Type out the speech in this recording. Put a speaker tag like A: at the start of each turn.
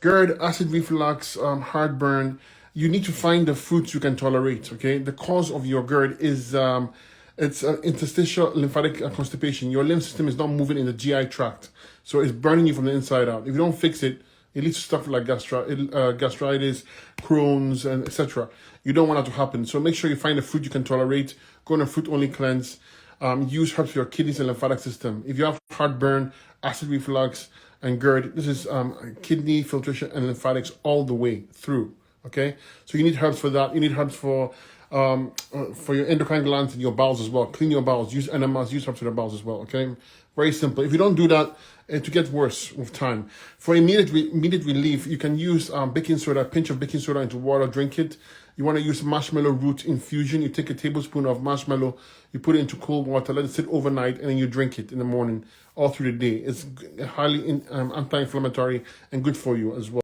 A: GERD, acid reflux, heartburn, you need to find the foods you can tolerate. Okay, the cause of your GERD is it's interstitial lymphatic constipation. Your lymph system is not moving in the GI tract, so it's burning you from the inside out. If you don't fix it, it leads to stuff like gastritis, Crohn's, and etc. You don't want that to happen. So make sure you find a food you can tolerate. Go on a fruit-only cleanse. Use herbs for your kidneys and lymphatic system. If you have heartburn, acid reflux, and GERD, this is kidney filtration and lymphatics all the way through. Okay, so you need herbs for that. You need herbs for your endocrine glands and your bowels as well. Clean your bowels. Use enemas. Use herbs for the bowels as well. Okay, very simple. If you don't do that, it will get worse with time. For immediate relief, you can use baking soda. A pinch of baking soda into water. Drink it. You want to use marshmallow root infusion. You take a tablespoon of marshmallow, you put it into cold water, let it sit overnight, and then you drink it in the morning all through the day. It's highly anti-inflammatory and good for you as well.